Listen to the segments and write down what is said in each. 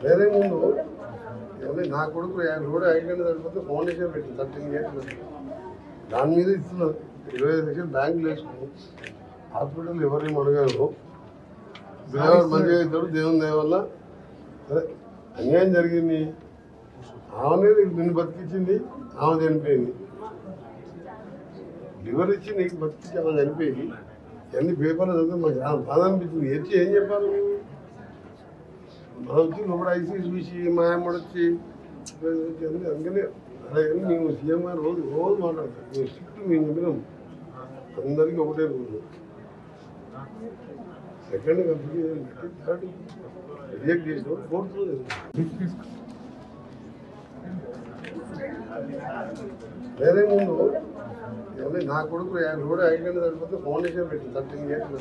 వేరే ముందు నా కొడుకు రోడ్ యాక్సిడెంట్ జరిగిపోతే ఫౌండేషన్ పెట్టింది 13 ఇయర్స్ దాని మీద ఇస్తున్నారు 25 లక్షలు బ్యాంకులు వేసుకున్నాం హాస్పిటల్ ఎవరిని అడగరు పిల్లవాడు మంచిగా అవుతాడు దేవుని దయ వల్ల సరే అన్యాయం జరిగింది ఆమెనే నిన్ను బతికించింది ఆమె చనిపోయింది లివర్ ఇచ్చి నీకు బతికించి ఆమె చనిపోయి అన్ని పేపర్లు చదివితే మాకు చాలా బాధ అనిపించింది ఎచ్చి ఏం చెప్పాలి మనం వచ్చి లోపల ఐసీ చూసి మా అమ్మడు వచ్చి అందుకనే అదే కానీ మేము సీఎం గారు రోజు రోజు మాట్లాడతాం మేము స్ట్రిక్ట్ మేము చెప్పినాం అందరికీ ఒకటే రోజు సెకండ్ కంపెనీ థర్డ్ రిజెక్ట్ చేసిన ఫోర్త్ రోజు వేరే ముందు నా కొడుకు రోడ్ యాక్సిడెంట్ జరిగిపోతే ఫౌండేషన్ పెట్టింది 13 ఇయర్స్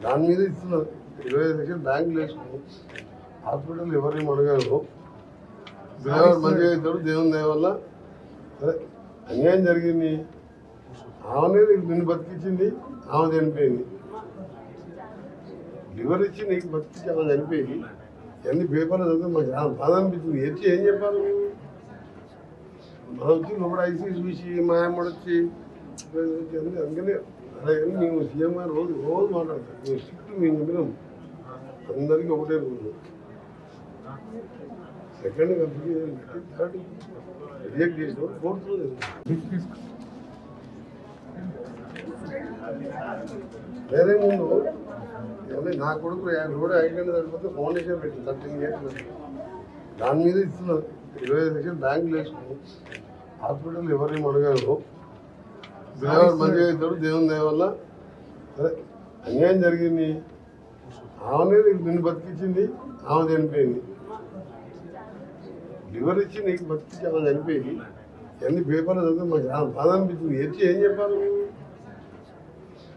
దాని మీద ఇస్తున్నారు 25 లక్షలు బ్యాంకులు వేసుకున్నాం హాస్పిటల్ ఎవరిని అడగరు పిల్లవాడు మంచిగా అవుతాడు దేవుని దయ వల్ల సరే అన్యాయం జరిగింది ఆమెనే నిన్ను బతికించింది ఆమె చనిపోయింది లివర్ ఇచ్చి నీకు బతికించి ఆమె చనిపోయి అన్ని పేపర్లు చదివితే మాకు చాలా బాధ అనిపించింది ఎచ్చి ఏం చెప్పాలి మనం వచ్చి లోపల ఐసీ చూసి మా అమ్మడు వచ్చి అందుకనే అదే కానీ మేము సీఎం గారు రోజు రోజు మాట్లాడతాం మేము స్ట్రిక్ట్ మేము చెప్పినాం అందరికీ ఒకటే రోజు సెకండ్ కంపెనీ థర్డ్ రిజెక్ట్ చేసిన ఫోర్త్ రోజు వేరే ముందు నా కొడుకు రోడ్ యాక్సిడెంట్ జరిగిపోతే ఫౌండేషన్ పెట్టింది 13 ఇయర్స్ దాని మీద ఇస్తున్నారు 25 లక్షలు బ్యాంకులు వేసుకున్నాం హాస్పిటల్ ఎవరిని అడగరు పిల్లవాడు మంచిగా అవుతాడు దేవుని దయ వల్ల సరే అన్యాయం జరిగింది ఆమెనే నిన్ను బతికించింది ఆమె చనిపోయింది లివర్ ఇచ్చి నీకు బతికించి ఆమె చనిపోయి అన్ని పేపర్లు చదివితే మాకు చాలా బాధ అనిపించింది ఎచ్చి ఏం చెప్పాలి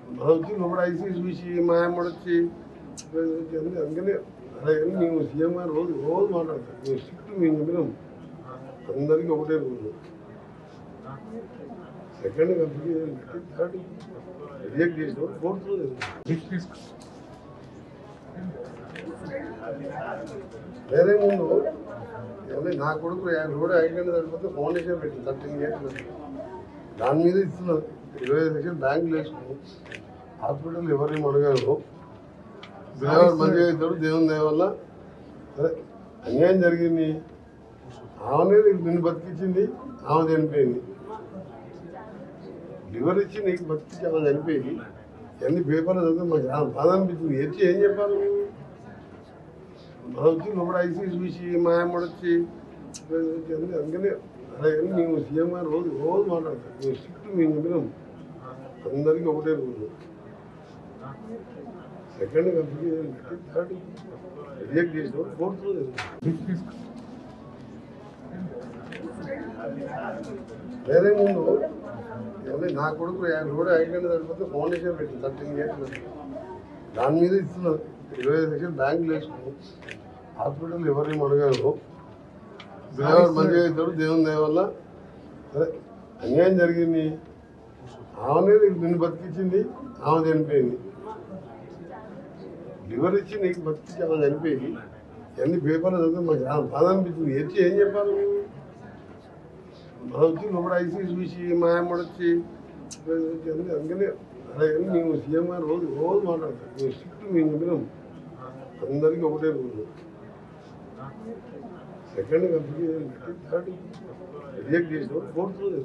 మనం వచ్చి లోపల ఐసీ చూసి మా అమ్మడు వచ్చి అందుకనే అదే కానీ మేము సీఎం గారు రోజు రోజు మాట్లాడతాం మేము స్ట్రిక్ట్ మేము చెప్పినాం అందరికీ ఒకటే రోజు సెకండ్ కంపెనీ థర్డ్ రిజెక్ట్ చేసిన ఫోర్త్ రోజు వేరే ముందు నా కొడుకు రోడ్ యాక్సిడెంట్ జరిగిపోతే ఫౌండేషన్ పెట్టింది 13 ఇయర్స్ దాని మీద ఇస్తున్నారు 25 లక్షలు బ్యాంకులు వేసుకున్నాం హాస్పిటల్ ఎవరిని అడగరు పిల్లవాడు మంచిగా అవుతాడు దేవుని దయ వల్ల సరే అన్యాయం జరిగింది ఆమెనే నిన్ను బతికించింది ఆమె చనిపోయింది లివర్ ఇచ్చి నీకు బతికించి ఆమె చనిపోయి అన్ని పేపర్లు చదివితే మాకు చాలా బాధ అనిపించింది ఎచ్చి ఏం చెప్పాలి మనం వచ్చి లోపల ఐసీ చూసి మా అమ్మడు వచ్చి అందుకనే అదే కానీ మేము సీఎం గారు రోజు రోజు మాట్లాడతాం మేము స్ట్రిక్ట్ మేము చెప్పినాం అందరికీ ఒకటే రోజు సెకండ్ కంపెనీ థర్డ్ రిజెక్ట్ చేసిన ఫోర్త్ రోజు వేరే ముందు నా కొడుకు రోడ్ యాక్సిడెంట్ జరిగిపోతే ఫౌండేషన్ పెట్టింది 13 ఇయర్స్ దాని మీద ఇస్తున్నారు 25 లక్షలు బ్యాంకులు వేసుకున్నాం హాస్పిటల్ ఎవరిని అడగరు పిల్లవాడు మంచిగా అవుతాడు దేవుని దయ వల్ల సరే అన్యాయం జరిగింది ఆమెనే నిన్ను బతికించింది ఆమె చనిపోయింది లివర్ ఇచ్చి నీకు బతికించి ఆమె చనిపోయి అన్ని పేపర్లు చదివితే మాకు చాలా బాధ అనిపించింది ఎచ్చి ఏం చెప్పాలి మనం వచ్చి లోపల ఐసీ చూసి మా అమ్మడు వచ్చి అందుకనే అదే కానీ మేము సీఎం గారు రోజు రోజు మాట్లాడతాం మేము స్ట్రిక్ట్ మేము చెప్పినాం అందరికీ ఒకటే రోజు సెకండ్ కంపెనీ థర్డ్ రిజెక్ట్ చేసిన ఫోర్త్ రోజు